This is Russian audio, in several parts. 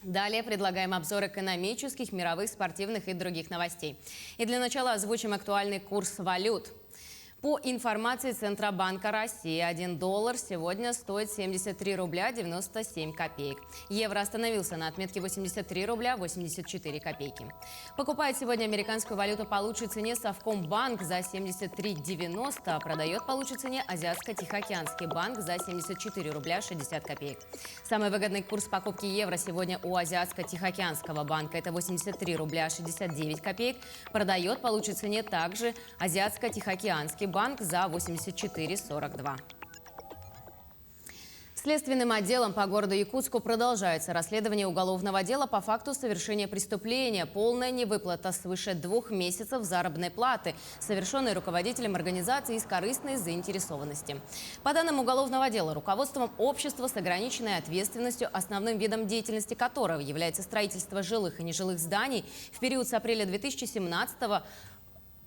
Далее предлагаем обзор экономических, мировых, спортивных и других новостей. И для начала озвучим актуальный курс валют. По информации Центробанка России, 1 доллар сегодня стоит 73 рубля 97 копеек. Евро остановился на отметке 83 рубля 84 копейки. Покупает сегодня американскую валюту по лучшей цене Совкомбанк за 73,90, а продает по лучшей цене Азиатско-Тихоокеанский банк за 74 рубля 60 копеек. Самый выгодный курс покупки евро сегодня у Азиатско-Тихоокеанского банка – это 83 рубля 69 копеек. Продает по лучшей цене также Азиатско-Тихоокеанский банк за 84,42. Следственным отделом по городу Якутску продолжается расследование уголовного дела по факту совершения преступления. Полная невыплата свыше 2 месяцев заработной платы, совершенной руководителем организации из корыстной заинтересованности. По данным уголовного дела, руководством общества с ограниченной ответственностью, основным видом деятельности которого является строительство жилых и нежилых зданий, в период с апреля 2017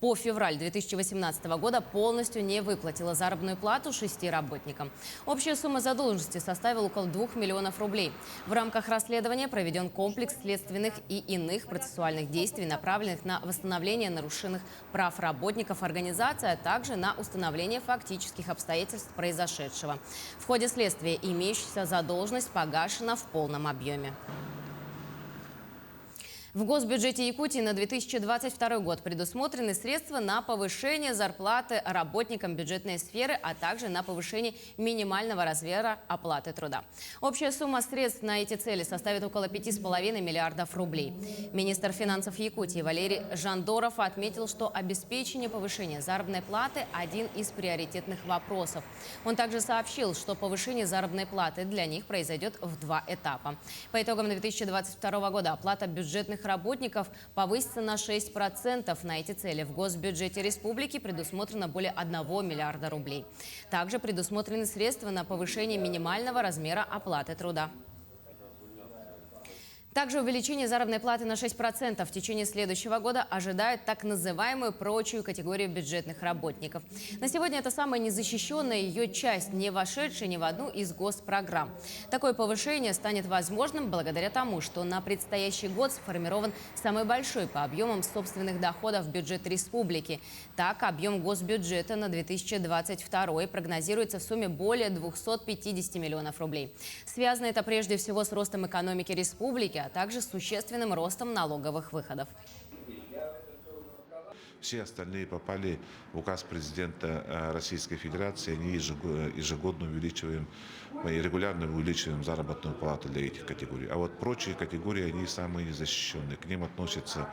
по февраль 2018 года полностью не выплатила заработную плату 6 работникам. Общая сумма задолженности составила около 2 миллионов рублей. В рамках расследования проведен комплекс следственных и иных процессуальных действий, направленных на восстановление нарушенных прав работников организации, а также на установление фактических обстоятельств произошедшего. В ходе следствия имеющаяся задолженность погашена в полном объеме. В госбюджете Якутии на 2022 год предусмотрены средства на повышение зарплаты работникам бюджетной сферы, а также на повышение минимального размера оплаты труда. Общая сумма средств на эти цели составит около 5,5 миллиардов рублей. Министр финансов Якутии Валерий Жандоров отметил, что обеспечение повышения заработной платы – один из приоритетных вопросов. Он также сообщил, что повышение заработной платы для них произойдет в 2 этапа. По итогам 2022 года оплата бюджетных работников повысится на 6%. На эти цели в госбюджете республики предусмотрено более 1 миллиарда рублей. Также предусмотрены средства на повышение минимального размера оплаты труда. Также увеличение заработной платы на 6% в течение следующего года ожидает так называемую прочую категорию бюджетных работников. На сегодня это самая незащищенная ее часть, не вошедшая ни в одну из госпрограмм. Такое повышение станет возможным благодаря тому, что на предстоящий год сформирован самый большой по объемам собственных доходов бюджет республики. Так, объем госбюджета на 2022 прогнозируется в сумме более 250 миллионов рублей. Связано это прежде всего с ростом экономики республики, а также с существенным ростом налоговых выходов. Все остальные попали в указ президента Российской Федерации. Они ежегодно увеличиваем, мы регулярно увеличиваем заработную плату для этих категорий. А вот прочие категории, они самые незащищенные. К ним относятся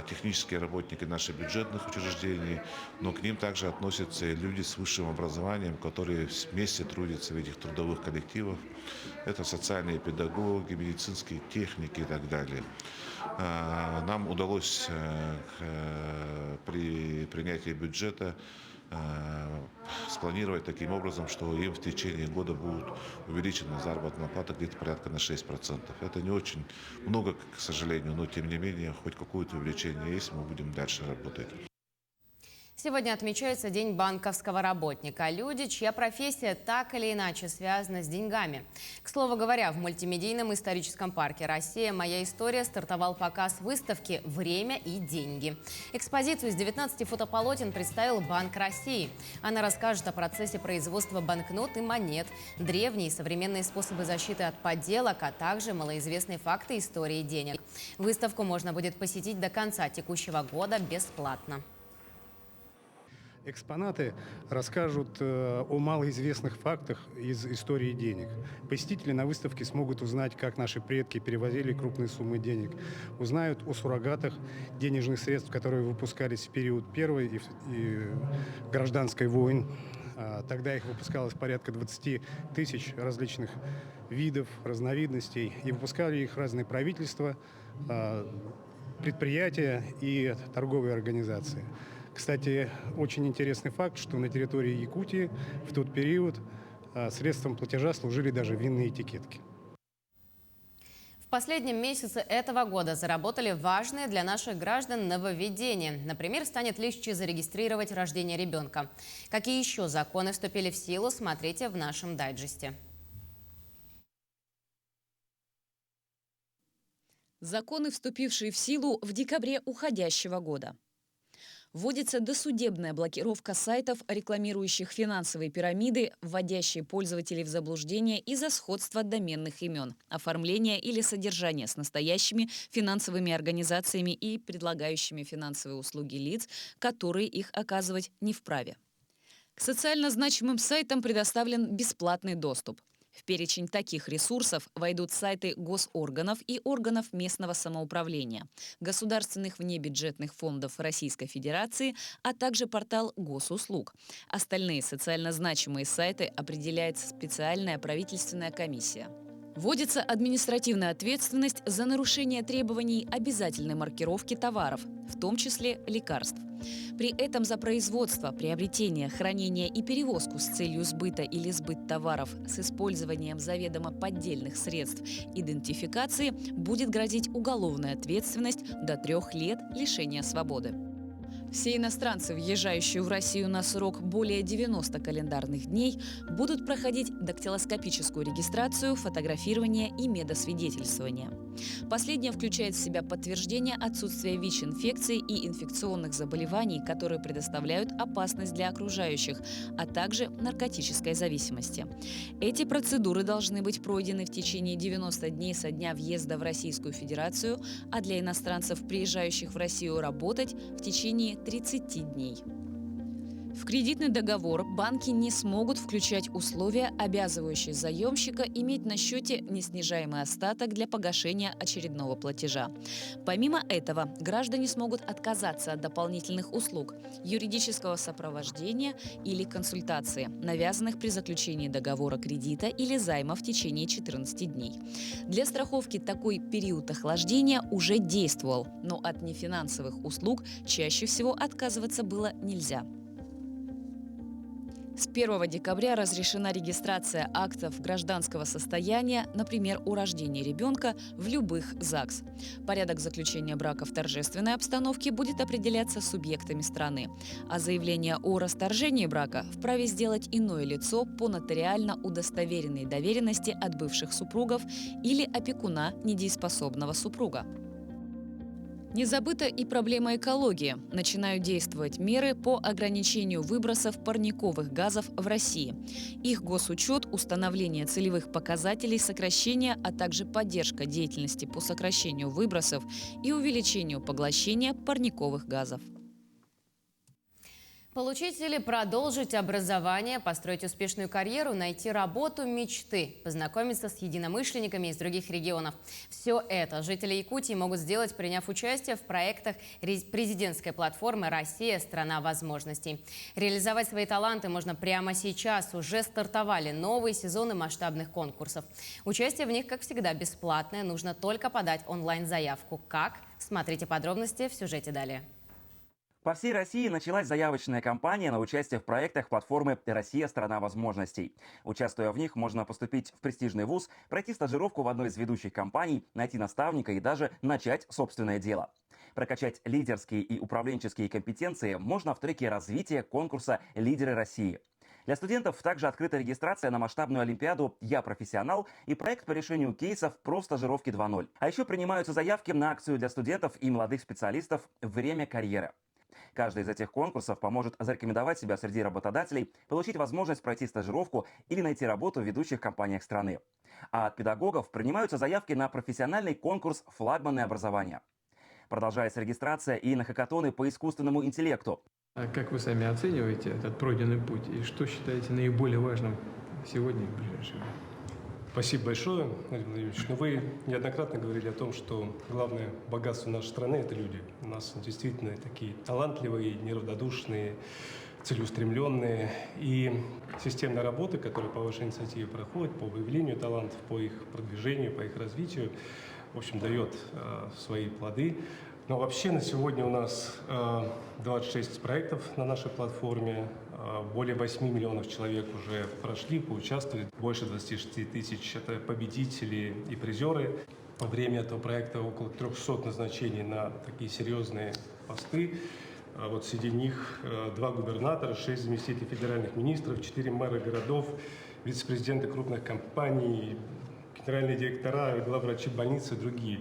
технические работники наших бюджетных учреждений, но к ним также относятся и люди с высшим образованием, которые вместе трудятся в этих трудовых коллективах. Это социальные педагоги, медицинские техники и так далее. Нам удалось при принятии бюджета спланировать таким образом, что им в течение года будет увеличена заработная плата где-то порядка на 6%. Это не очень много, к сожалению, но тем не менее хоть какое-то увеличение есть, мы будем дальше работать. Сегодня отмечается День банковского работника. Люди, чья профессия так или иначе связана с деньгами. К слову говоря, в мультимедийном историческом парке «Россия. Моя история» стартовал показ выставки «Время и деньги». Экспозицию из 19 фотополотен представил Банк России. Она расскажет о процессе производства банкнот и монет, древние и современные способы защиты от подделок, а также малоизвестные факты истории денег. Выставку можно будет посетить до конца текущего года бесплатно. Экспонаты расскажут о малоизвестных фактах из истории денег. Посетители на выставке смогут узнать, как наши предки перевозили крупные суммы денег, узнают о суррогатах денежных средств, которые выпускались в период Первой и Гражданской войн. Тогда их выпускалось порядка 20 тысяч различных видов, разновидностей, и выпускали их разные правительства, предприятия и торговые организации. Кстати, очень интересный факт, что на территории Якутии в тот период средством платежа служили даже винные этикетки. В последнем месяце этого года заработали важные для наших граждан нововведения. Например, станет легче зарегистрировать рождение ребенка. Какие еще законы вступили в силу, смотрите в нашем дайджесте. Законы, вступившие в силу в декабре уходящего года. Вводится досудебная блокировка сайтов, рекламирующих финансовые пирамиды, вводящие пользователей в заблуждение из-за сходства доменных имен, оформления или содержания с настоящими финансовыми организациями и предлагающими финансовые услуги лиц, которые их оказывать не вправе. К социально значимым сайтам предоставлен бесплатный доступ. В перечень таких ресурсов войдут сайты госорганов и органов местного самоуправления, государственных внебюджетных фондов Российской Федерации, а также портал госуслуг. Остальные социально значимые сайты определяет специальная правительственная комиссия. Вводится административная ответственность за нарушение требований обязательной маркировки товаров, в том числе лекарств. При этом за производство, приобретение, хранение и перевозку с целью сбыта или сбыт товаров с использованием заведомо поддельных средств идентификации будет грозить уголовная ответственность до 3 лет лишения свободы. Все иностранцы, въезжающие в Россию на срок более 90 календарных дней, будут проходить дактилоскопическую регистрацию, фотографирование и медосвидетельствование. Последнее включает в себя подтверждение отсутствия ВИЧ-инфекций и инфекционных заболеваний, которые предоставляют опасность для окружающих, а также наркотической зависимости. Эти процедуры должны быть пройдены в течение 90 дней со дня въезда в Российскую Федерацию, а для иностранцев, приезжающих в Россию работать, в течение 30 дней. В кредитный договор банки не смогут включать условия, обязывающие заемщика иметь на счете неснижаемый остаток для погашения очередного платежа. Помимо этого, граждане смогут отказаться от дополнительных услуг, юридического сопровождения или консультации, навязанных при заключении договора кредита или займа в течение 14 дней. Для страховки такой период охлаждения уже действовал, но от нефинансовых услуг чаще всего отказываться было нельзя. С 1 декабря разрешена регистрация актов гражданского состояния, например, о рождении ребенка, в любых ЗАГС. Порядок заключения брака в торжественной обстановке будет определяться субъектами страны, а заявление о расторжении брака вправе сделать иное лицо по нотариально удостоверенной доверенности от бывших супругов или опекуна недееспособного супруга. Не забыта и проблема экологии. Начинают действовать меры по ограничению выбросов парниковых газов в России. Их госучет, установление целевых показателей сокращения, а также поддержка деятельности по сокращению выбросов и увеличению поглощения парниковых газов. Получить или продолжить образование, построить успешную карьеру, найти работу мечты, познакомиться с единомышленниками из других регионов. Все это жители Якутии могут сделать, приняв участие в проектах президентской платформы «Россия – страна возможностей». Реализовать свои таланты можно прямо сейчас. Уже стартовали новые сезоны масштабных конкурсов. Участие в них, как всегда, бесплатное. Нужно только подать онлайн-заявку. Как? Смотрите подробности в сюжете далее. По всей России началась заявочная кампания на участие в проектах платформы «Россия – страна возможностей». Участвуя в них, можно поступить в престижный вуз, пройти стажировку в одной из ведущих компаний, найти наставника и даже начать собственное дело. Прокачать лидерские и управленческие компетенции можно в треке развития конкурса «Лидеры России». Для студентов также открыта регистрация на масштабную олимпиаду «Я профессионал» и проект по решению кейсов про стажировки 2.0. А еще принимаются заявки на акцию для студентов и молодых специалистов «Время карьеры». Каждый из этих конкурсов поможет зарекомендовать себя среди работодателей, получить возможность пройти стажировку или найти работу в ведущих компаниях страны. А от педагогов принимаются заявки на профессиональный конкурс «Флагманы образования». Продолжается регистрация и на хакатоны по искусственному интеллекту. А как вы сами оцениваете этот пройденный путь и что считаете наиболее важным сегодня и в ближайшее время? Спасибо большое, Владимир Владимирович. Вы неоднократно говорили о том, что главное богатство нашей страны – это люди. У нас действительно такие талантливые, неравнодушные, целеустремленные. И системная работа, которая по вашей инициативе проходит, по выявлению талантов, по их продвижению, по их развитию, в общем, дает свои плоды. Но вообще на сегодня у нас 26 проектов на нашей платформе. Более 8 миллионов человек уже прошли, поучаствовали. Больше 26 тысяч – это победители и призеры. Время этого проекта около 300 назначений на такие серьезные посты. Вот среди них 2 губернатора, 6 заместителей федеральных министров, 4 мэра городов, вице-президенты крупных компаний, генеральные директора, главврачи больниц и другие.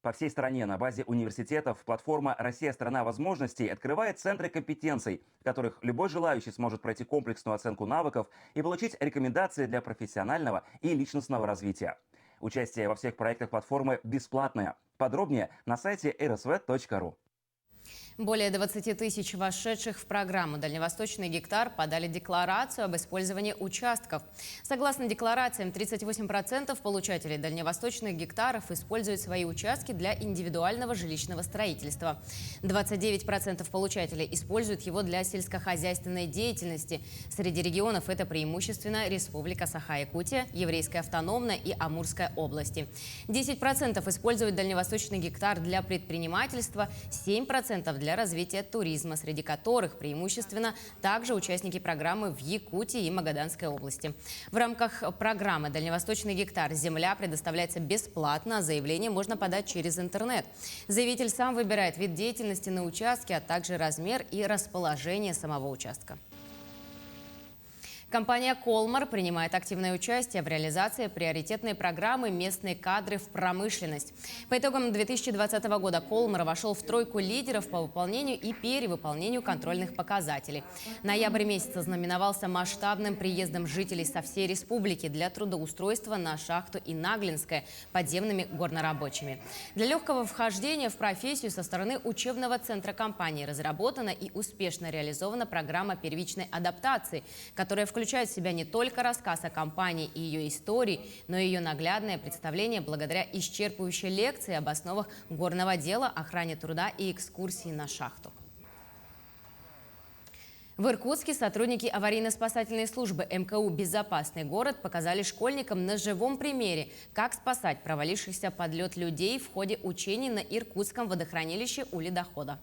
По всей стране на базе университетов платформа «Россия – страна возможностей» открывает центры компетенций, в которых любой желающий сможет пройти комплексную оценку навыков и получить рекомендации для профессионального и личностного развития. Участие во всех проектах платформы бесплатное. Подробнее на сайте rsv.ru. Более 20 тысяч вошедших в программу «Дальневосточный гектар» подали декларацию об использовании участков. Согласно декларациям, 38% получателей дальневосточных гектаров используют свои участки для индивидуального жилищного строительства. 29% получателей используют его для сельскохозяйственной деятельности. Среди регионов это преимущественно Республика Саха-Якутия, Еврейская автономная и Амурская области. 10% используют дальневосточный гектар для предпринимательства, 7% для развития туризма, среди которых преимущественно также участники программы в Якутии и Магаданской области. В рамках программы «Дальневосточный гектар» земля предоставляется бесплатно, а заявление можно подать через интернет. Заявитель сам выбирает вид деятельности на участке, а также размер и расположение самого участка. Компания «Колмар» принимает активное участие в реализации приоритетной программы «Местные кадры в промышленность». По итогам 2020 года «Колмар» вошел в тройку лидеров по выполнению и перевыполнению контрольных показателей. Ноябрь месяц ознаменовался масштабным приездом жителей со всей республики для трудоустройства на шахту Инаглинская подземными горнорабочими. Для легкого вхождения в профессию со стороны учебного центра компании разработана и успешно реализована программа первичной адаптации, которая включает в себя не только рассказ о компании и ее истории, но и ее наглядное представление благодаря исчерпывающей лекции об основах горного дела, охране труда и экскурсии на шахту. В Иркутске сотрудники аварийно-спасательной службы МКУ «Безопасный город» показали школьникам на живом примере, как спасать провалившихся под лед людей в ходе учений на Иркутском водохранилище у ледохода.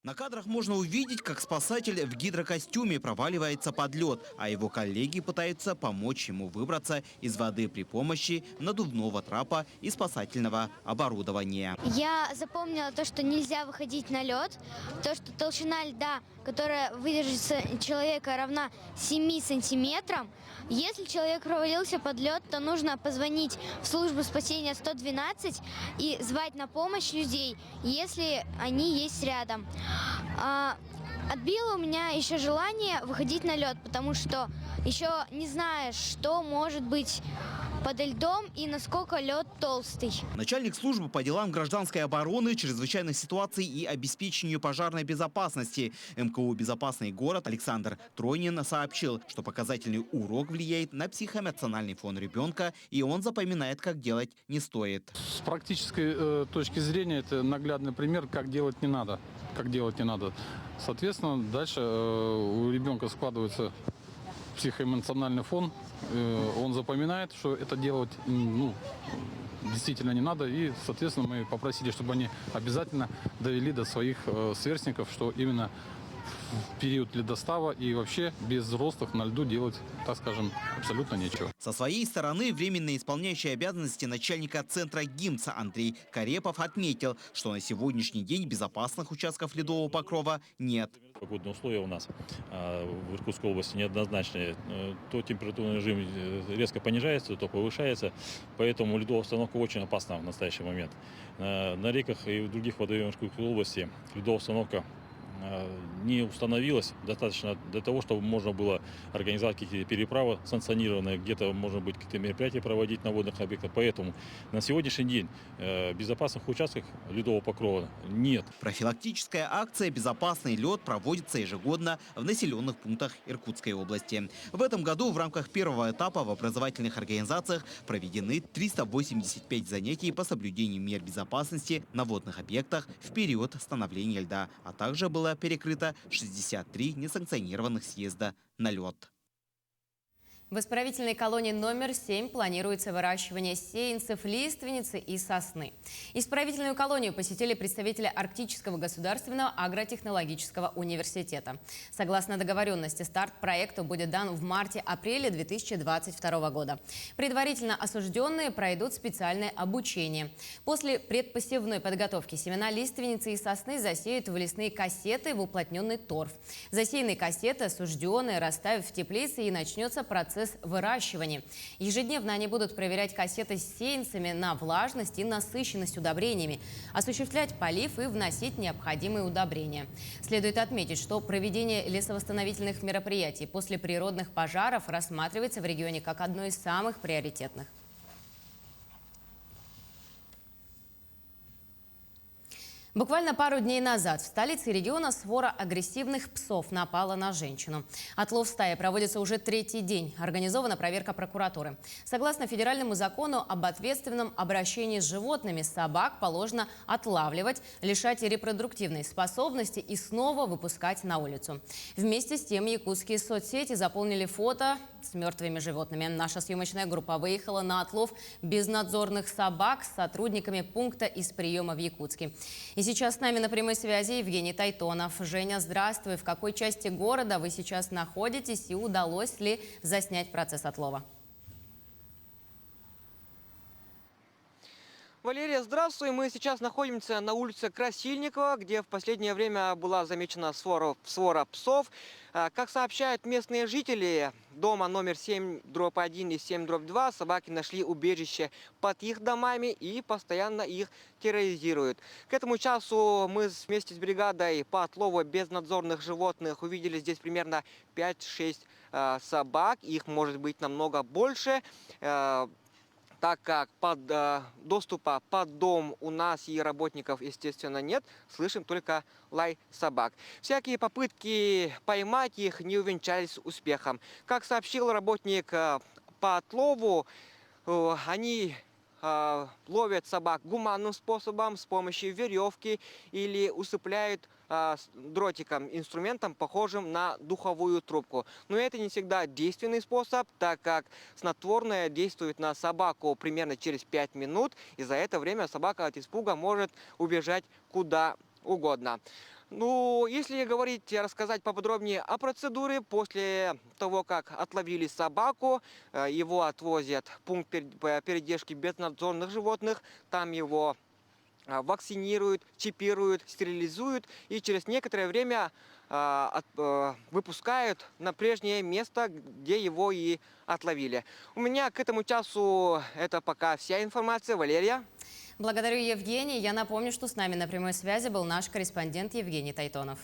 На кадрах можно увидеть, как спасатель в гидрокостюме проваливается под лед, а его коллеги пытаются помочь ему выбраться из воды при помощи надувного трапа и спасательного оборудования. Я запомнила то, что нельзя выходить на лед, то, что толщина льда, которая выдержит человека, равна 7 сантиметрам. Если человек провалился под лед, то нужно позвонить в службу спасения 112 и звать на помощь людей, если они есть рядом. Отбило у меня еще желание выходить на лед, потому что еще не знаешь, что может быть под льдом и насколько лед толстый. Начальник службы по делам гражданской обороны, чрезвычайных ситуаций и обеспечению пожарной безопасности МКУ «Безопасный город» Александр Тройнин сообщил, что показательный урок влияет на психоэмоциональный фон ребенка, и он запоминает, как делать не стоит. С практической точки зрения это наглядный пример, как делать не надо. Соответственно, дальше у ребенка складывается психоэмоциональный фон, он запоминает, что это делать действительно не надо, и, соответственно, мы попросили, чтобы они обязательно довели до своих сверстников, что именно в период ледостава и вообще без взрослых на льду делать, так скажем, абсолютно нечего. Со своей стороны, временно исполняющий обязанности начальника центра ГИМЦа Андрей Карепов отметил, что на сегодняшний день безопасных участков ледового покрова нет. Погодные условия у нас в Иркутской области неоднозначные. То температурный режим резко понижается, то повышается. Поэтому ледовая установка очень опасна в настоящий момент. На реках и в других водоемах Иркутской области ледовая установка не установилась достаточно для того, чтобы можно было организовать какие-то переправы санкционированные, где-то можно быть какие-то мероприятия проводить на водных объектах. Поэтому на сегодняшний день безопасных участков ледового покрова нет. Профилактическая акция «Безопасный лед» проводится ежегодно в населенных пунктах Иркутской области. В этом году в рамках первого этапа в образовательных организациях проведены 385 занятий по соблюдению мер безопасности на водных объектах в период становления льда, а также было перекрыто 63 несанкционированных съезда на лед. В исправительной колонии номер 7 планируется выращивание сеянцев, лиственницы и сосны. Исправительную колонию посетили представители Арктического государственного агротехнологического университета. Согласно договоренности, старт проекту будет дан в марте-апреле 2022 года. Предварительно осужденные пройдут специальное обучение. После предпосевной подготовки семена лиственницы и сосны засеют в лесные кассеты в уплотненный торф. Засеянные кассеты осужденные расставят в теплице, и начнется процесс процесс выращивания. Ежедневно они будут проверять кассеты с сеянцами на влажность и насыщенность удобрениями, осуществлять полив и вносить необходимые удобрения. Следует отметить, что проведение лесовосстановительных мероприятий после природных пожаров рассматривается в регионе как одно из самых приоритетных. Буквально пару дней назад в столице региона свора агрессивных псов напала на женщину. Отлов стаи проводится уже третий день. Организована проверка прокуратуры. Согласно федеральному закону об ответственном обращении с животными, собак положено отлавливать, лишать репродуктивной способности и снова выпускать на улицу. Вместе с тем якутские соцсети заполнили фото с мертвыми животными. Наша съемочная группа выехала на отлов безнадзорных собак с сотрудниками пункта из приема в Якутске. И сейчас с нами на прямой связи Евгений Тайтонов. Женя, здравствуй. В какой части города вы сейчас находитесь и удалось ли заснять процесс отлова? Валерия, здравствуй. Мы сейчас находимся на улице Красильникова, где в последнее время была замечена свора псов. Как сообщают местные жители, дома номер 7/1 и 7/2 собаки нашли убежище под их домами и постоянно их терроризируют. К этому часу мы вместе с бригадой по отлову безнадзорных животных увидели здесь примерно 5-6 собак. Их может быть намного больше. Так как доступа под дом у нас и работников, естественно, нет, слышим только лай собак. Всякие попытки поймать их не увенчались успехом. Как сообщил работник по отлову, они ловят собак гуманным способом с помощью веревки или усыпляют дротиком, инструментом, похожим на духовую трубку. Но это не всегда действенный способ, так как снотворное действует на собаку примерно через 5 минут, и за это время собака от испуга может убежать куда угодно. Ну, если рассказать поподробнее о процедуре, после того, как отловили собаку, его отвозят в пункт передержки безнадзорных животных, там его вакцинируют, чипируют, стерилизуют и через некоторое время выпускают на прежнее место, где его и отловили. У меня к этому часу это пока вся информация. Валерия. Благодарю, Евгений. Я напомню, что с нами на прямой связи был наш корреспондент Евгений Тайтонов.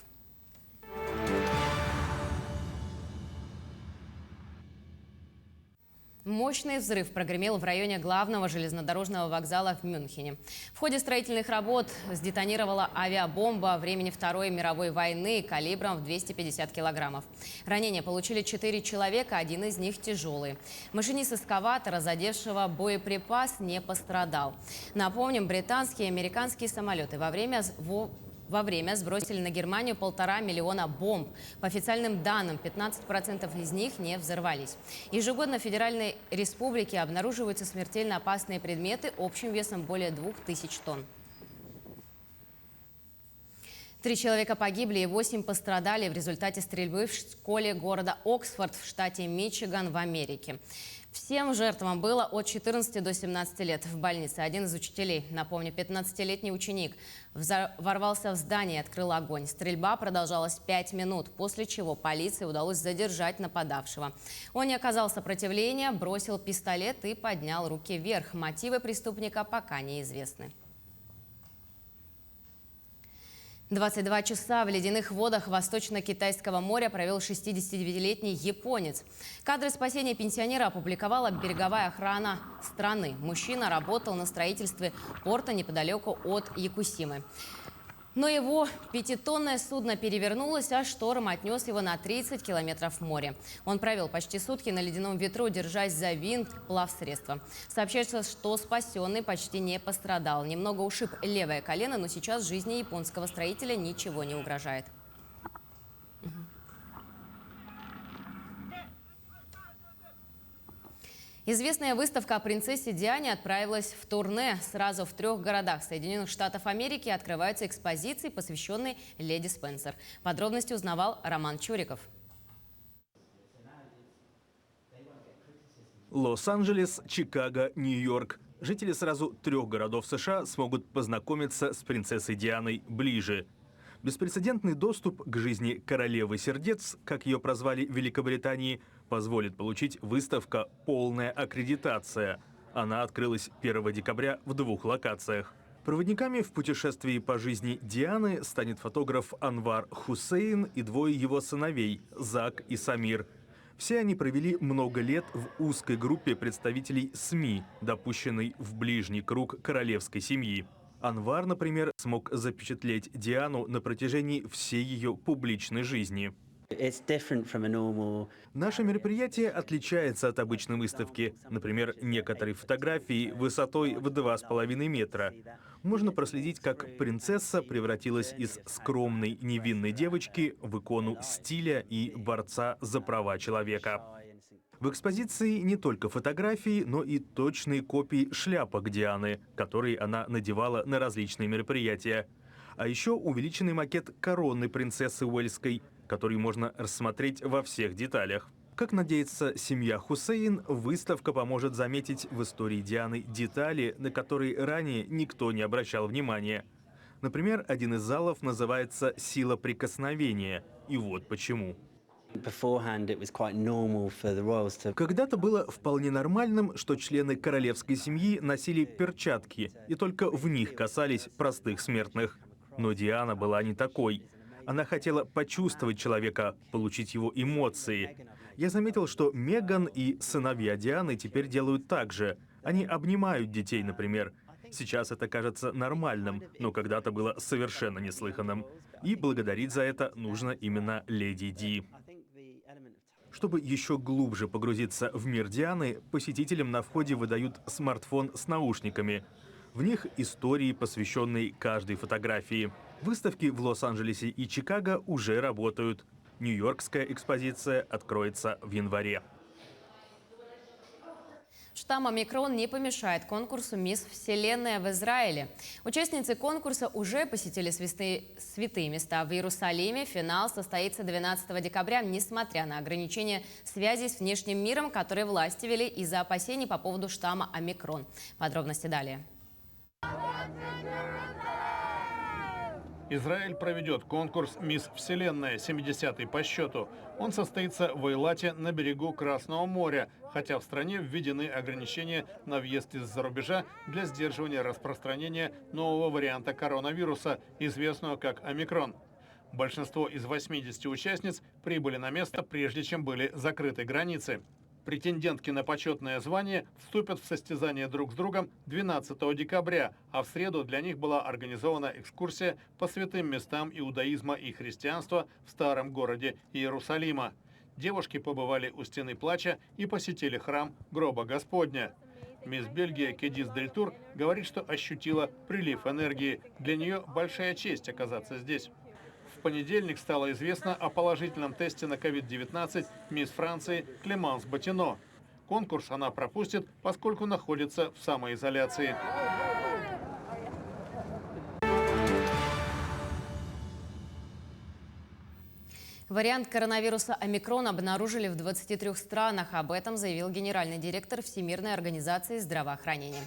Мощный взрыв прогремел в районе главного железнодорожного вокзала в Мюнхене. В ходе строительных работ сдетонировала авиабомба времени Второй мировой войны калибром в 250 килограммов. Ранения получили 4 человека, один из них тяжелый. Машинист эскаватора, задевшего боеприпас, не пострадал. Напомним, британские и американские самолеты во время сбросили на Германию 1,5 миллиона бомб. По официальным данным, 15% из них не взорвались. Ежегодно в Федеральной Республике обнаруживаются смертельно опасные предметы общим весом более 2000 тонн. 3 человека погибли и 8 пострадали в результате стрельбы в школе города Оксфорд в штате Мичиган в Америке. Всем жертвам было от 14 до 17 лет. В больнице один из учителей, напомню, 15-летний ученик, ворвался в здание и открыл огонь. Стрельба продолжалась 5 минут, после чего полиции удалось задержать нападавшего. Он не оказал сопротивления, бросил пистолет и поднял руки вверх. Мотивы преступника пока неизвестны. 22 часа в ледяных водах Восточно-Китайского моря провел 69-летний японец. Кадры спасения пенсионера опубликовала береговая охрана страны. Мужчина работал на строительстве порта неподалеку от Якусимы. Но его 5-тонное судно перевернулось, а шторм отнес его на 30 километров в море. Он провел почти сутки на ледяном ветру, держась за винт плавсредства. Сообщается, что спасенный почти не пострадал. Немного ушиб левое колено, но сейчас жизни японского строителя ничего не угрожает. Известная выставка о принцессе Диане отправилась в турне. Сразу в 3 городах Соединенных Штатов Америки открываются экспозиции, посвященные леди Спенсер. Подробности узнавал Роман Чуриков. Лос-Анджелес, Чикаго, Нью-Йорк. Жители сразу 3 городов США смогут познакомиться с принцессой Дианой ближе. Беспрецедентный доступ к жизни королевы сердец, как ее прозвали в Великобритании, позволит получить выставка «Полная аккредитация». Она открылась 1 декабря в 2 локациях. Проводниками в путешествии по жизни Дианы станет фотограф Анвар Хусейн и 2 его сыновей – Зак и Самир. Все они провели много лет в узкой группе представителей СМИ, допущенной в ближний круг королевской семьи. Анвар, например, смог запечатлеть Диану на протяжении всей ее публичной жизни. Наше мероприятие отличается от обычной выставки. Например, некоторые фотографии высотой в 2,5 метра. Можно проследить, как принцесса превратилась из скромной невинной девочки в икону стиля и борца за права человека. В экспозиции не только фотографии, но и точные копии шляпок Дианы, которые она надевала на различные мероприятия. А еще увеличенный макет короны принцессы Уэльской, который можно рассмотреть во всех деталях. Как надеется семья Хусейн, выставка поможет заметить в истории Дианы детали, на которые ранее никто не обращал внимания. Например, один из залов называется «Сила прикосновения». И вот почему. Когда-то было вполне нормальным, что члены королевской семьи носили перчатки, и только в них касались простых смертных. Но Диана была не такой. Она хотела почувствовать человека, получить его эмоции. Я заметил, что Меган и сыновья Дианы теперь делают так же. Они обнимают детей, например. Сейчас это кажется нормальным, но когда-то было совершенно неслыханным. И благодарить за это нужно именно леди Ди. Чтобы еще глубже погрузиться в мир Дианы, посетителям на входе выдают смартфон с наушниками. В них истории, посвященные каждой фотографии. Выставки в Лос-Анджелесе и Чикаго уже работают. Нью-Йоркская экспозиция откроется в январе. Штамм омикрон не помешает конкурсу «Мисс Вселенная» в Израиле. Участницы конкурса уже посетили святые места в Иерусалиме. Финал состоится 12 декабря, несмотря на ограничения связи с внешним миром, которые власти ввели из-за опасений по поводу штамма омикрон. Подробности далее. Израиль проведет конкурс «Мисс Вселенная», 70-й по счету. Он состоится в Эйлате на берегу Красного моря, хотя в стране введены ограничения на въезд из-за рубежа для сдерживания распространения нового варианта коронавируса, известного как омикрон. Большинство из 80 участниц прибыли на место, прежде чем были закрыты границы. Претендентки на почетное звание вступят в состязание друг с другом 12 декабря, а в среду для них была организована экскурсия по святым местам иудаизма и христианства в старом городе Иерусалима. Девушки побывали у Стены Плача и посетили храм Гроба Господня. Мисс Бельгия Кедис Дель Тур говорит, что ощутила прилив энергии. Для нее большая честь оказаться здесь. В понедельник стало известно о положительном тесте на COVID-19 мисс Франции Клеманс Ботино. Конкурс она пропустит, поскольку находится в самоизоляции. Вариант коронавируса омикрон обнаружили в 23 странах. Об этом заявил генеральный директор Всемирной организации здравоохранения.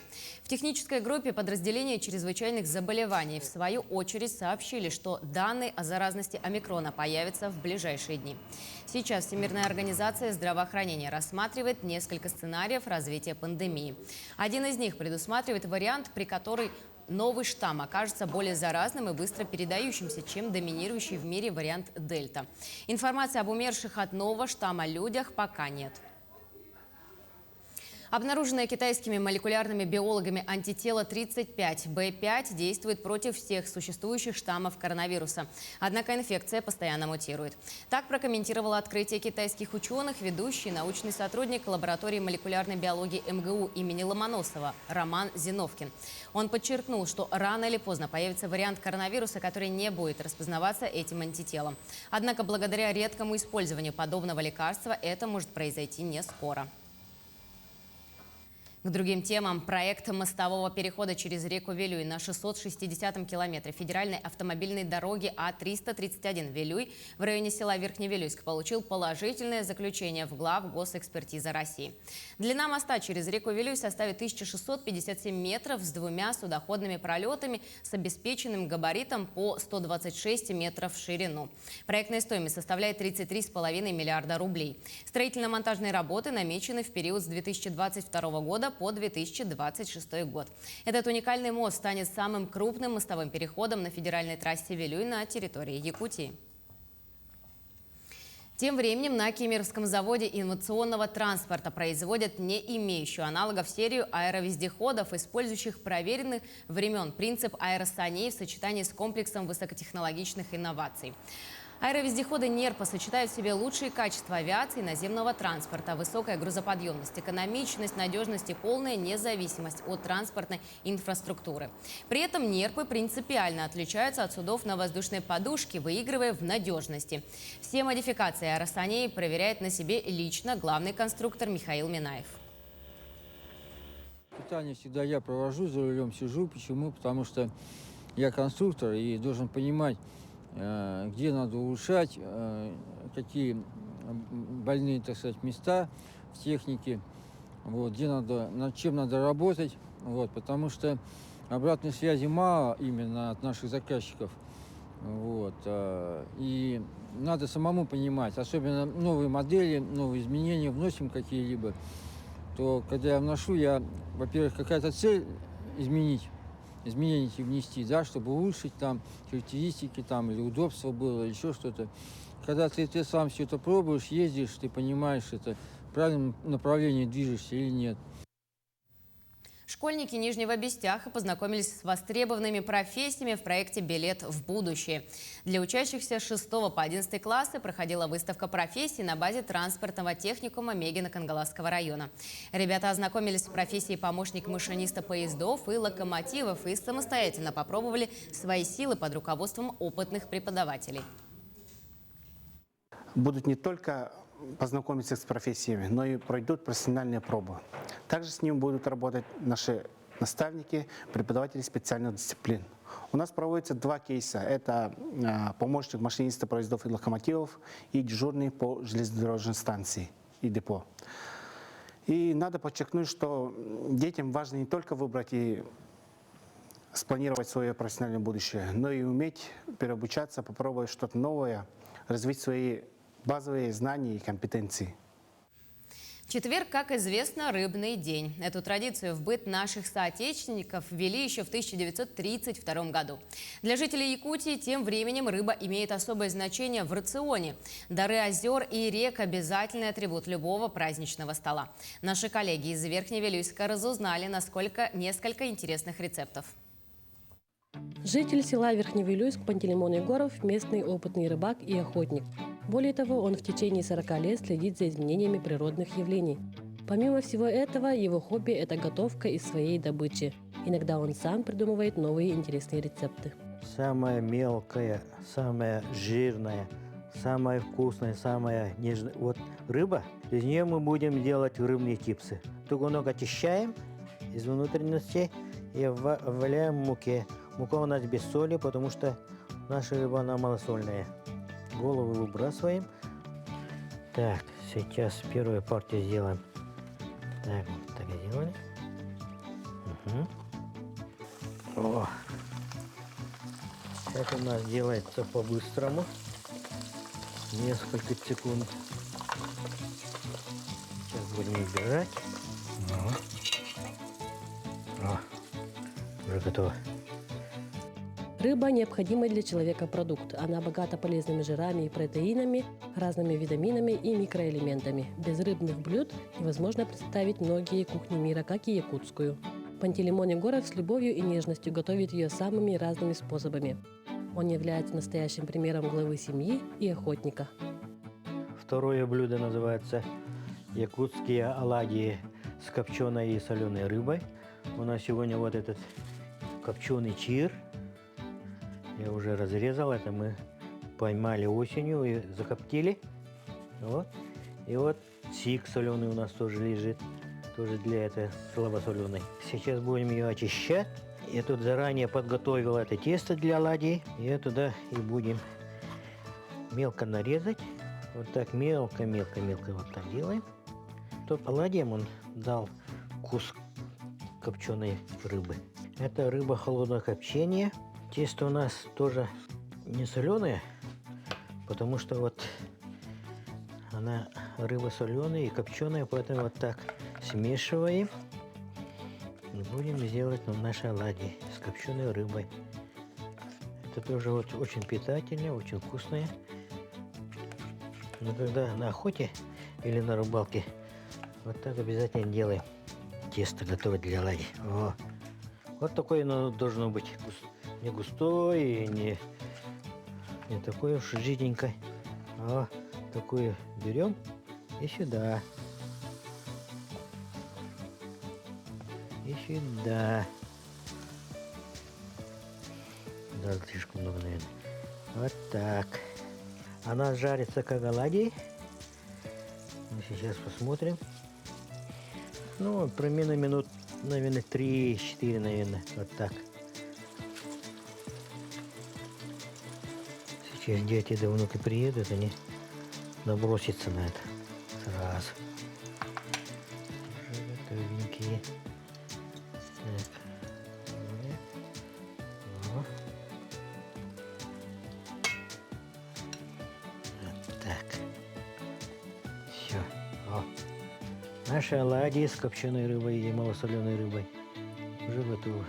В технической группе подразделения чрезвычайных заболеваний в свою очередь сообщили, что данные о заразности омикрона появятся в ближайшие дни. Сейчас Всемирная организация здравоохранения рассматривает несколько сценариев развития пандемии. Один из них предусматривает вариант, при котором новый штамм окажется более заразным и быстро передающимся, чем доминирующий в мире вариант Дельта. Информации об умерших от нового штамма людях пока нет. Обнаруженное китайскими молекулярными биологами антитело 35B5 действует против всех существующих штаммов коронавируса. Однако инфекция постоянно мутирует. Так прокомментировала открытие китайских ученых ведущий научный сотрудник лаборатории молекулярной биологии МГУ имени Ломоносова Роман Зиновкин. Он подчеркнул, что рано или поздно появится вариант коронавируса, который не будет распознаваться этим антителом. Однако благодаря редкому использованию подобного лекарства это может произойти не скоро. К другим темам. Проект мостового перехода через реку Вилюй на 660-м километре федеральной автомобильной дороги А-331 Вилюй в районе села Верхневилюйск получил положительное заключение в глав госэкспертизы России. Длина моста через реку Вилюй составит 1657 метров с двумя судоходными пролетами с обеспеченным габаритом по 126 метров в ширину. Проектная стоимость составляет 33,5 миллиарда рублей. Строительно-монтажные работы намечены в период с 2022 года по 2026 год. Этот уникальный мост станет самым крупным мостовым переходом на федеральной трассе Вилюй на территории Якутии. Тем временем на Кемеровском заводе инновационного транспорта производят не имеющую аналогов серию аэровездеходов, использующих проверенных времен принцип аэросаней в сочетании с комплексом высокотехнологичных инноваций. Аэровездеходы НЕРПа сочетают в себе лучшие качества авиации и наземного транспорта, высокая грузоподъемность, экономичность, надежность и полная независимость от транспортной инфраструктуры. При этом НЕРПы принципиально отличаются от судов на воздушной подушке, выигрывая в надежности. Все модификации аэросаней проверяет на себе лично главный конструктор Михаил Минаев. Питание всегда я провожу, за рулем сижу. Почему? Потому что я конструктор и должен понимать, где надо улучшать, какие больные, так сказать, места в технике, вот, где надо, над чем надо работать, вот, потому что обратной связи мало именно от наших заказчиков, вот, и надо самому понимать, особенно новые модели, новые изменения вносим какие-либо, то когда я вношу, я, во-первых, какая-то цель изменения внести, да, чтобы улучшить там характеристики там, или удобство было, или еще что-то. Когда ты сам все это пробуешь, ездишь, ты понимаешь, это в правильном направлении движешься или нет. Школьники Нижнего Бестяха познакомились с востребованными профессиями в проекте «Билет в будущее». Для учащихся с 6 по 11 классы проходила выставка профессий на базе транспортного техникума Мегино-Кангаласского района. Ребята ознакомились с профессией помощник машиниста поездов и локомотивов и самостоятельно попробовали свои силы под руководством опытных преподавателей. Будут не только познакомиться с профессиями, но и пройдут профессиональные пробы. Также с ним будут работать наши наставники, преподаватели специальных дисциплин. У нас проводятся два кейса. Это помощник машиниста поездов и локомотивов и дежурный по железнодорожной станции и депо. И надо подчеркнуть, что детям важно не только выбрать и спланировать свое профессиональное будущее, но и уметь переобучаться, попробовать что-то новое, развить свои базовые знания и компетенции. Четверг, как известно, рыбный день. Эту традицию в быт наших соотечественников ввели еще в 1932 году. Для жителей Якутии тем временем рыба имеет особое значение в рационе. Дары озер и рек – обязательный атрибут любого праздничного стола. Наши коллеги из Верхневилюйска разузнали, насколько несколько интересных рецептов. Житель села Верхневилюйск Пантелеймон Егоров – местный опытный рыбак и охотник. Более того, он в течение 40 лет следит за изменениями природных явлений. Помимо всего этого, его хобби – это готовка из своей добычи. Иногда он сам придумывает новые интересные рецепты. Самая мелкая, самая жирная, самая вкусная, самая нежная. Вот рыба, из нее мы будем делать рыбные чипсы. Тугунок очищаем из внутренности и валяем в муке. Мука у нас без соли, потому что наша рыба, она малосольная. Голову выбрасываем. Так, сейчас первую партию сделаем. Так, вот так сделали. О. Это у нас делается по-быстрому. Несколько секунд. Сейчас будем убирать. Уже готово. Рыба – необходимый для человека продукт. Она богата полезными жирами и протеинами, разными витаминами и микроэлементами. Без рыбных блюд невозможно представить многие кухни мира, как и якутскую. Пантелеймон Егоров с любовью и нежностью готовит ее самыми разными способами. Он является настоящим примером главы семьи и охотника. Второе блюдо называется якутские оладьи с копченой и соленой рыбой. У нас сегодня вот этот копченый чир. Я уже разрезал, это мы поймали осенью и закоптили. Вот. И вот сик соленый у нас тоже лежит. тоже для этой слабосоленой. Сейчас будем ее очищать. Я тут заранее подготовил это тесто для оладий. И туда и будем мелко нарезать. Вот так мелко-мелко-мелко вот так делаем. То оладьям он дал вкус копченой рыбы. Это рыба холодного копчения. Тесто у нас тоже не соленое, потому что вот она рыба соленая и копченая, поэтому вот так смешиваем. И будем делать наши оладьи с копченой рыбой. Это тоже вот очень питательное, очень вкусное. Но когда на охоте или на рыбалке, вот так обязательно делаем. Тесто готовое для оладий. О. Вот такое оно должно быть. Не густое, не такое уж жиденькое. А такое берем и сюда. И сюда. Да, слишком много, наверное. Вот так. Она жарится как оладьи. Мы сейчас посмотрим. Ну, примерно минут, наверное, 3-4, наверное. Вот так. Сейчас дети да внуки приедут, они набросятся на это сразу. Уже готовенькие. Вот так. Все. О. Наши оладьи с копченой рыбой и малосоленой рыбой уже готовы.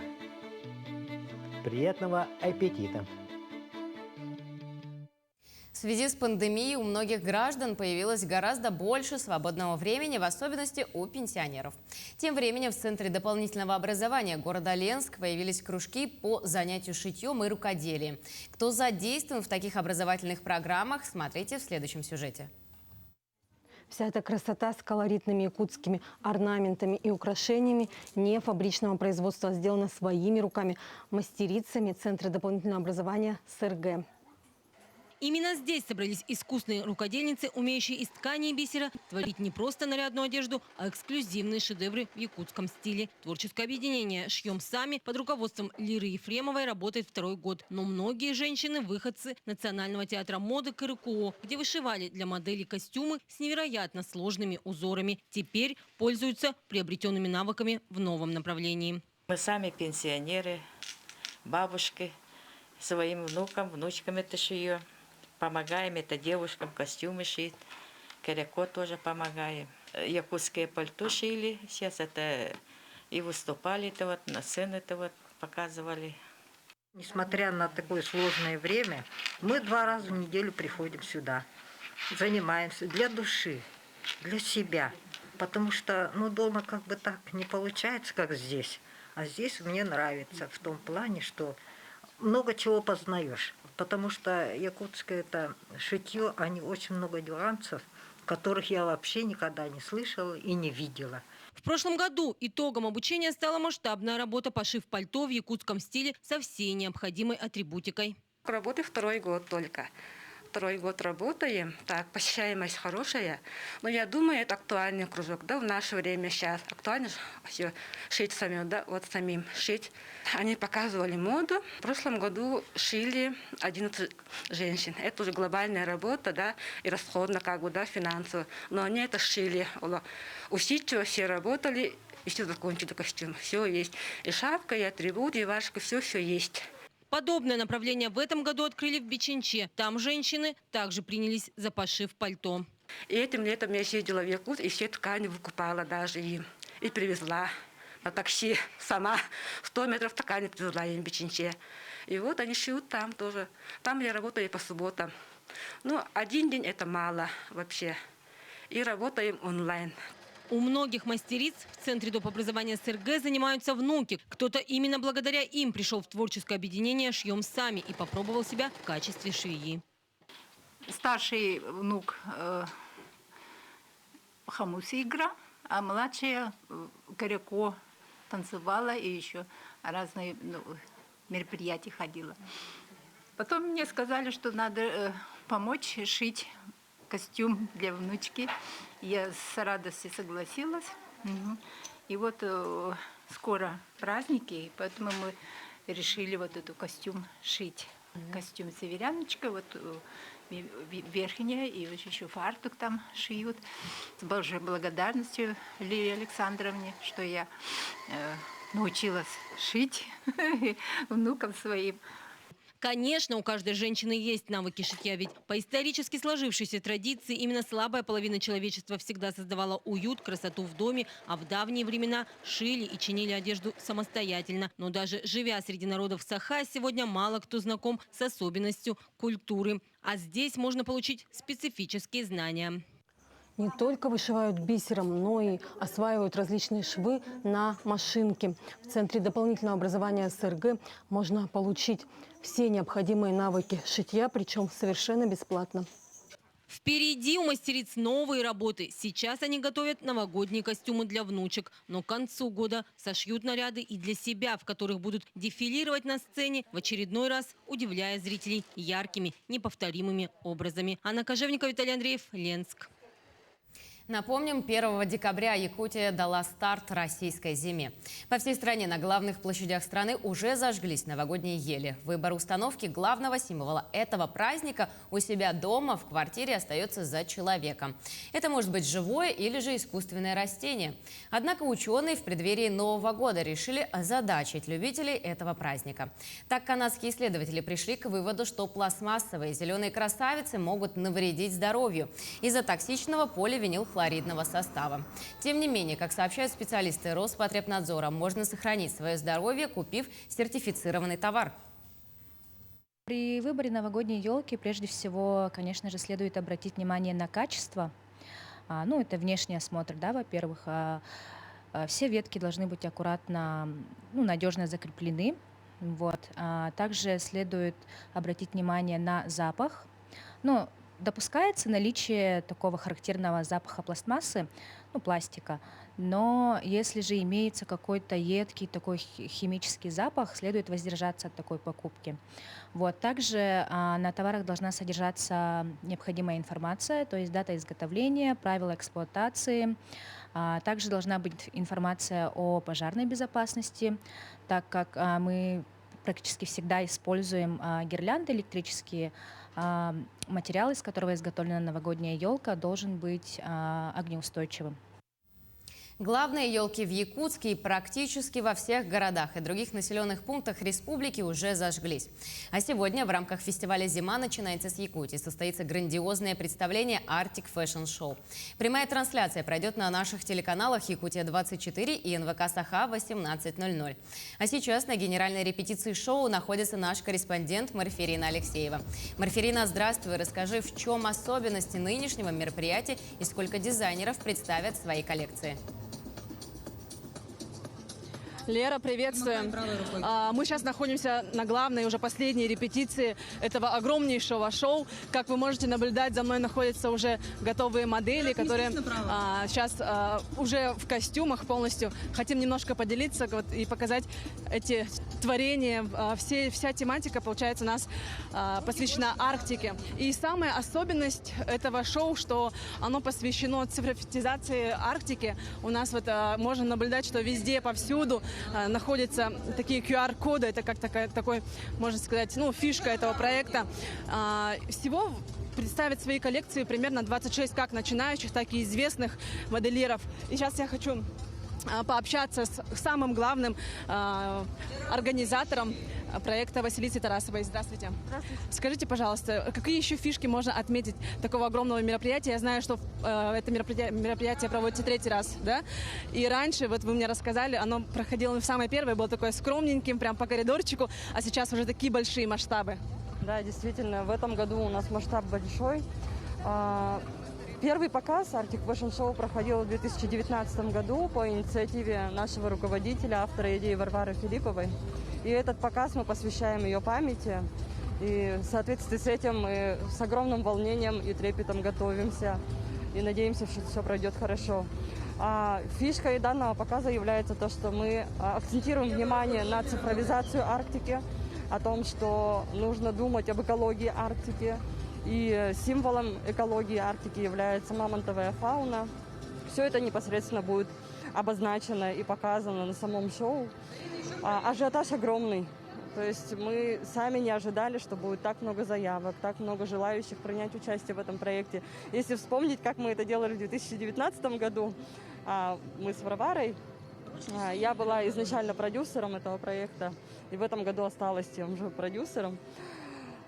Приятного аппетита! В связи с пандемией у многих граждан появилось гораздо больше свободного времени, в особенности у пенсионеров. Тем временем в Центре дополнительного образования города Ленск появились кружки по занятию шитьем и рукоделием. Кто задействован в таких образовательных программах, смотрите в следующем сюжете. Вся эта красота с колоритными якутскими орнаментами и украшениями не фабричного производства, сделана своими руками мастерицами Центра дополнительного образования СРГ. Именно здесь собрались искусные рукодельницы, умеющие из ткани и бисера творить не просто нарядную одежду, а эксклюзивные шедевры в якутском стиле. Творческое объединение «Шьем сами» под руководством Лиры Ефремовой работает второй год. Но многие женщины – выходцы Национального театра моды КРКО, где вышивали для моделей костюмы с невероятно сложными узорами. Теперь пользуются приобретенными навыками в новом направлении. Мы сами пенсионеры, бабушки, своим внукам, внучкам это шьем. Помогаем это девушкам, костюмы шить. Кореко тоже помогаем. Якутское пальто шили. Сейчас это и выступали, это вот, на сцене это вот показывали. Несмотря на такое сложное время, мы 2 раза в неделю приходим сюда. Занимаемся для души, для себя. Потому что дома как бы так не получается, как здесь. А здесь мне нравится в том плане, что много чего познаешь. Потому что якутское это шитье, они очень много нюансов, которых я вообще никогда не слышала и не видела. В прошлом году итогом обучения стала масштабная работа пошив пальто в якутском стиле со всей необходимой атрибутикой. Работаю 2-й год только. 2-й год работаем. Так, посещаемость хорошая. Но я думаю, это актуальный кружок. Да, в наше время сейчас актуально все шить самим, да, вот самим шить. Они показывали моду. В прошлом году шили 11 женщин. Это уже глобальная работа, да, и расходно, как бы, да, финансово. Но они это шили. Усидчиво все работали, и все закончили костюм. Все есть. И шапка, и атрибут, и варежка, все есть. Подобное направление в этом году открыли в Бичинче. Там женщины также принялись за пошив пальто. И этим летом я ездила в Якут и все ткани выкупала даже им. И привезла на такси сама. 100 метров ткани привезла им в Бичинче. И вот они шьют там тоже. Там я работаю по субботам. 1 день это мало вообще. И работаем онлайн. У многих мастериц в Центре доп. Образования СРГ занимаются внуки. Кто-то именно благодаря им пришел в творческое объединение «Шьем сами» и попробовал себя в качестве швеи. Старший внук Хамуси игра, а младшая Кореко танцевала и еще разные мероприятия ходила. Потом мне сказали, что надо помочь шить костюм для внучки. Я с радостью согласилась. И вот скоро праздники, и поэтому мы решили вот эту костюм шить. Костюм северяночка, вот верхняя, и вот еще фартук там шьют. С большой благодарностью Лилии Александровне, что я научилась шить внукам своим. Конечно, у каждой женщины есть навыки шитья, ведь по исторически сложившейся традиции именно слабая половина человечества всегда создавала уют, красоту в доме, а в давние времена шили и чинили одежду самостоятельно. Но даже живя среди народов Саха, сегодня мало кто знаком с особенностью культуры. А здесь можно получить специфические знания. Не только вышивают бисером, но и осваивают различные швы на машинке. В Центре дополнительного образования СРГ можно получить все необходимые навыки шитья, причем совершенно бесплатно. Впереди у мастериц новые работы. Сейчас они готовят новогодние костюмы для внучек. Но к концу года сошьют наряды и для себя, в которых будут дефилировать на сцене, в очередной раз удивляя зрителей яркими, неповторимыми образами. Анна Кожевникова, Виталий Андреев, Ленск. Напомним, 1 декабря Якутия дала старт российской зиме. По всей стране на главных площадях страны уже зажглись новогодние ели. Выбор установки главного символа этого праздника у себя дома в квартире остается за человеком. Это может быть живое или же искусственное растение. Однако ученые в преддверии Нового года решили озадачить любителей этого праздника. Так канадские исследователи пришли к выводу, что пластмассовые зеленые красавицы могут навредить здоровью из-за токсичного поливинилхлоридного состава. Тем не менее, как сообщают специалисты Роспотребнадзора, можно сохранить свое здоровье, купив сертифицированный товар. При выборе новогодней елки прежде всего, конечно же, следует обратить внимание на качество. Это внешний осмотр, да, во-первых. Все ветки должны быть аккуратно, надежно закреплены. Также следует обратить внимание на запах. Допускается наличие такого характерного запаха пластмассы, пластика, но если же имеется какой-то едкий такой химический запах, следует воздержаться от такой покупки. Также на товарах должна содержаться необходимая информация, то есть дата изготовления, правила эксплуатации. Также должна быть информация о пожарной безопасности, так как мы практически всегда используем гирлянды электрические. Материал, из которого изготовлена новогодняя елка, должен быть огнеустойчивым. Главные елки в Якутске и практически во всех городах и других населенных пунктах республики уже зажглись. А сегодня в рамках фестиваля «Зима начинается с Якутии» состоится грандиозное представление Arctic Fashion Show. Прямая трансляция пройдет на наших телеканалах «Якутия-24» и НВК «Саха» в 18:00. А сейчас на генеральной репетиции шоу находится наш корреспондент Марферина Алексеева. Марферина, здравствуй. Расскажи, в чем особенности нынешнего мероприятия и сколько дизайнеров представят свои коллекции. Лера, приветствуем. Мы сейчас находимся на главной, уже последней репетиции этого огромнейшего шоу. Как вы можете наблюдать, за мной находятся уже готовые модели, которые сейчас уже в костюмах полностью. Хотим немножко поделиться и показать эти творения. Вся тематика, получается, у нас посвящена Арктике. И самая особенность этого шоу, что оно посвящено цифровизации Арктики. У нас можно наблюдать, что везде, повсюду находятся такие QR-коды. Это как такой, можно сказать, фишка этого проекта. Всего представят свои коллекции примерно 26 как начинающих, так и известных модельеров. И сейчас я хочу пообщаться с самым главным организатором проекта Василисой Тарасовой. Здравствуйте. Здравствуйте. Скажите, пожалуйста, какие еще фишки можно отметить такого огромного мероприятия? Я знаю, что это мероприятие проводится 3-й раз, да? И раньше, вы мне рассказали, оно проходило в самое первое, было такое скромненьким, прям по коридорчику, а сейчас уже такие большие масштабы. Да, действительно, в этом году у нас масштаб большой. Первый показ Arctic Fashion Show проходил в 2019 году по инициативе нашего руководителя, автора идеи Варвары Филипповой. И этот показ мы посвящаем ее памяти. И в соответствии с этим мы с огромным волнением и трепетом готовимся. И надеемся, что все пройдет хорошо. А фишкой данного показа является то, что мы акцентируем внимание на цифровизацию Арктики, о том, что нужно думать об экологии Арктики. И символом экологии Арктики является мамонтовая фауна. Все это непосредственно будет обозначено и показано на самом шоу. Ажиотаж огромный. То есть мы сами не ожидали, что будет так много заявок, так много желающих принять участие в этом проекте. Если вспомнить, как мы это делали в 2019 году, мы с Варварой, я была изначально продюсером этого проекта, и в этом году осталась тем же продюсером.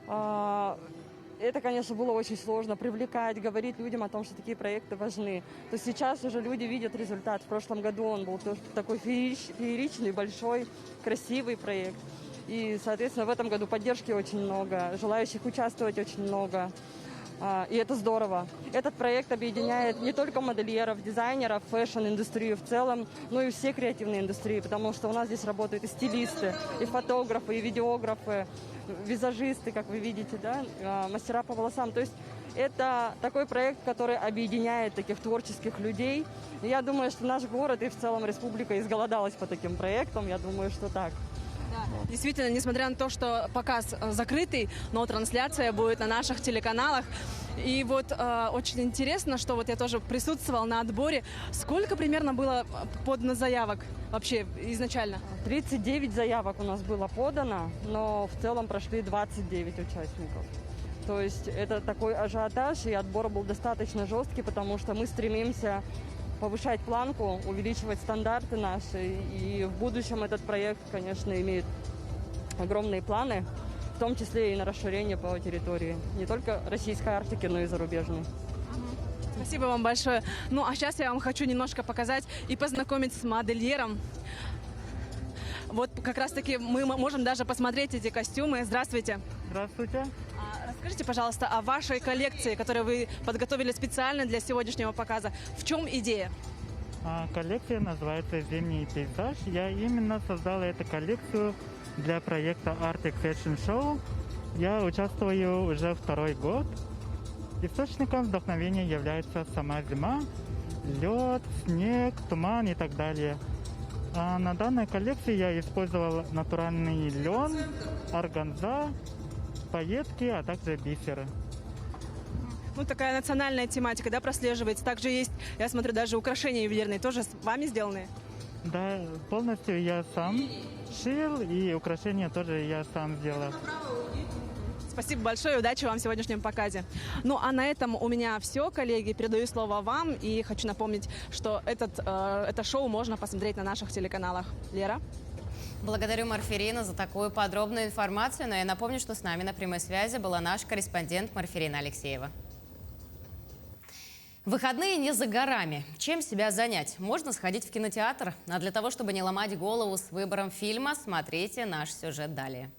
Это, конечно, было очень сложно привлекать, говорить людям о том, что такие проекты важны. То сейчас уже люди видят результат. В прошлом году он был такой фееричный, большой, красивый проект. И, соответственно, в этом году поддержки очень много, желающих участвовать очень много. И это здорово. Этот проект объединяет не только модельеров, дизайнеров, фэшн-индустрию в целом, но и все креативные индустрии, потому что у нас здесь работают и стилисты, и фотографы, и видеографы, визажисты, как вы видите, да, мастера по волосам. То есть это такой проект, который объединяет таких творческих людей. И я думаю, что наш город и в целом республика изголодалась по таким проектам. Я думаю, что так. Действительно, несмотря на то, что показ закрытый, но трансляция будет на наших телеканалах. И вот очень интересно, что вот я тоже присутствовала на отборе. Сколько примерно было подано заявок вообще изначально? 39 заявок у нас было подано, но в целом прошли 29 участников. То есть это такой ажиотаж, и отбор был достаточно жесткий, потому что мы стремимся повышать планку, увеличивать стандарты наши. И в будущем этот проект, конечно, имеет огромные планы, в том числе и на расширение по территории. Не только российской Арктики, но и зарубежной. Спасибо вам большое. Ну, а сейчас я вам хочу немножко показать и познакомить с модельером. Вот как раз-таки мы можем даже посмотреть эти костюмы. Здравствуйте. Здравствуйте. Расскажите, пожалуйста, о вашей коллекции, которую вы подготовили специально для сегодняшнего показа. В чем идея? Коллекция называется «Зимний пейзаж». Я именно создала эту коллекцию для проекта Arctic Fashion Show. Я участвую уже второй год. Источником вдохновения является сама зима, лед, снег, туман и так далее. На данной коллекции я использовал натуральный лен, органза, пайетки, а также бисеры. Ну, такая национальная тематика, да, прослеживается. Также есть, я смотрю, даже украшения ювелирные тоже с вами сделаны? Да, полностью я сам шил, и украшения тоже я сам сделал. Спасибо большое, удачи вам в сегодняшнем показе. Ну, а на этом у меня все, коллеги. Передаю слово вам и хочу напомнить, что это шоу можно посмотреть на наших телеканалах. Лера? Благодарю Марферина за такую подробную информацию. Но я напомню, что с нами на прямой связи была наш корреспондент Марферина Алексеева. Выходные не за горами. Чем себя занять? Можно сходить в кинотеатр. А для того, чтобы не ломать голову с выбором фильма, смотрите наш сюжет далее.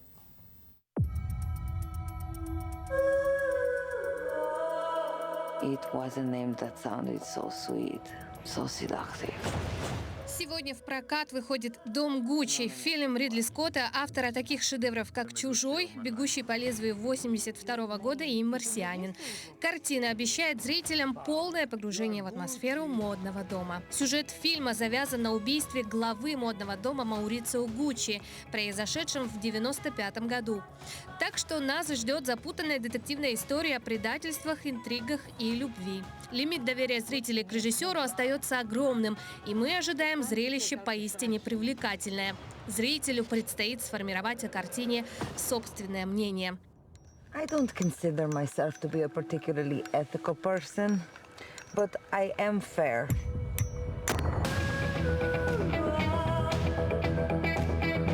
It was a name that sounded so sweet, so seductive. Сегодня в прокат выходит «Дом Гуччи», фильм Ридли Скотта, автора таких шедевров, как «Чужой», «Бегущий по лезвию» 1982 года и «Марсианин». Картина обещает зрителям полное погружение в атмосферу модного дома. Сюжет фильма завязан на убийстве главы модного дома Маурицио Гуччи, произошедшем в 1995 году. Так что нас ждет запутанная детективная история о предательствах, интригах и любви. Лимит доверия зрителей к режиссеру остается огромным, и мы ожидаем зрелище поистине привлекательное. Зрителю предстоит сформировать о картине собственное мнение. I don't consider myself to be a particularly ethical person, but I am fair.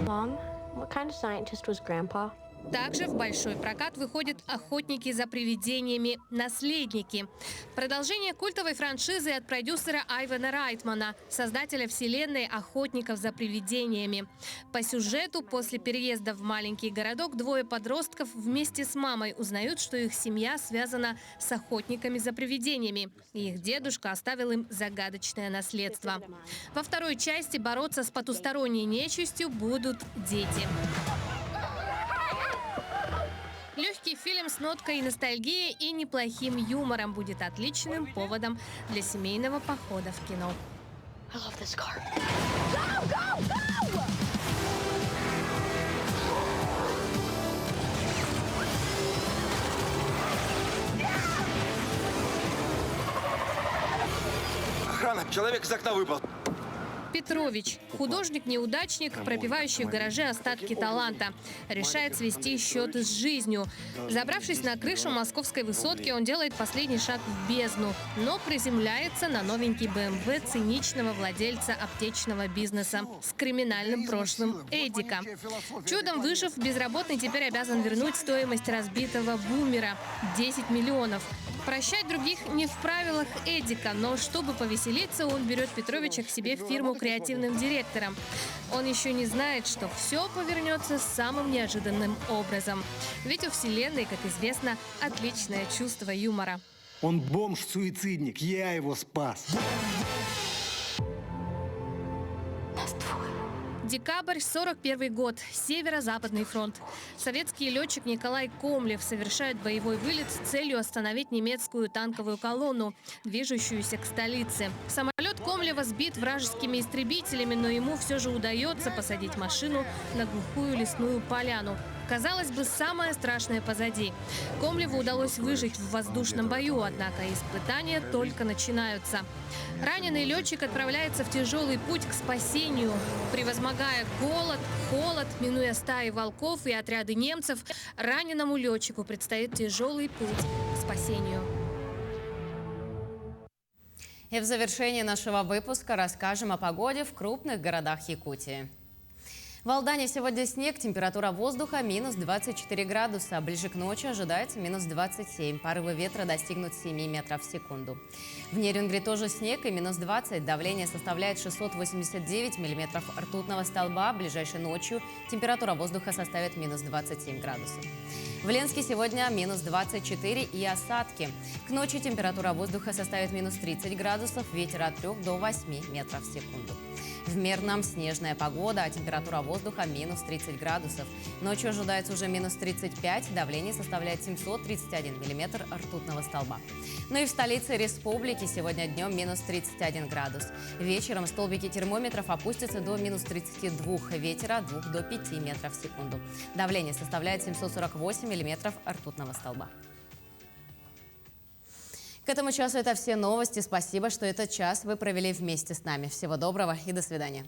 Mom, what kind of scientist was Grandpa? Также в большой прокат выходят «Охотники за привидениями. Наследники». Продолжение культовой франшизы от продюсера Айвана Райтмана, создателя вселенной «Охотников за привидениями». По сюжету, после переезда в маленький городок, двое подростков вместе с мамой узнают, что их семья связана с охотниками за привидениями. И их дедушка оставил им загадочное наследство. Во второй части бороться с потусторонней нечистью будут дети. Легкий фильм с ноткой ностальгии и неплохим юмором будет отличным поводом для семейного похода в кино. I love this car. Охрана, человек из окна выпал. Петрович. Художник-неудачник, пропивающий в гараже остатки таланта. Решает свести счеты с жизнью. Забравшись на крышу московской высотки, он делает последний шаг в бездну, но приземляется на новенький БМВ циничного владельца аптечного бизнеса с криминальным прошлым Эдика. Чудом выжив, безработный теперь обязан вернуть стоимость разбитого бумера – 10 миллионов. Прощать других не в правилах Эдика, но чтобы повеселиться, он берет Петровича к себе в фирму креативным директором. Он еще не знает, что все повернется самым неожиданным образом. Ведь у Вселенной, как известно, отличное чувство юмора. Он бомж-суицидник, я его спас. Декабрь, 41 год. Северо-западный фронт. Советский летчик Николай Комлев совершает боевой вылет с целью остановить немецкую танковую колонну, движущуюся к столице. Самолет Комлева сбит вражескими истребителями, но ему все же удается посадить машину на глухую лесную поляну. Казалось бы, самое страшное позади. Комлеву удалось выжить в воздушном бою, однако испытания только начинаются. Раненый летчик отправляется в тяжелый путь к спасению. Превозмогая голод, холод, минуя стаи волков и отряды немцев, раненому летчику предстоит тяжелый путь к спасению. И в завершении нашего выпуска расскажем о погоде в крупных городах Якутии. В Алдане сегодня снег, температура воздуха минус 24 градуса. Ближе к ночи ожидается минус 27. Порывы ветра достигнут 7 метров в секунду. В Нерюнгри тоже снег и минус 20. Давление составляет 689 миллиметров ртутного столба. Ближайшей ночью температура воздуха составит минус 27 градусов. В Ленске сегодня минус 24 и осадки. К ночи температура воздуха составит минус 30 градусов. Ветер от 3 до 8 метров в секунду. В Мирном снежная погода, а температура воздуха минус 30 градусов. Ночью ожидается уже минус 35, давление составляет 731 миллиметр ртутного столба. Ну и в столице республики сегодня днем минус 31 градус. Вечером столбики термометров опустятся до минус 32, ветера от 2 до 5 метров в секунду. Давление составляет 748 миллиметров ртутного столба. К этому часу это все новости. Спасибо, что этот час вы провели вместе с нами. Всего доброго и до свидания.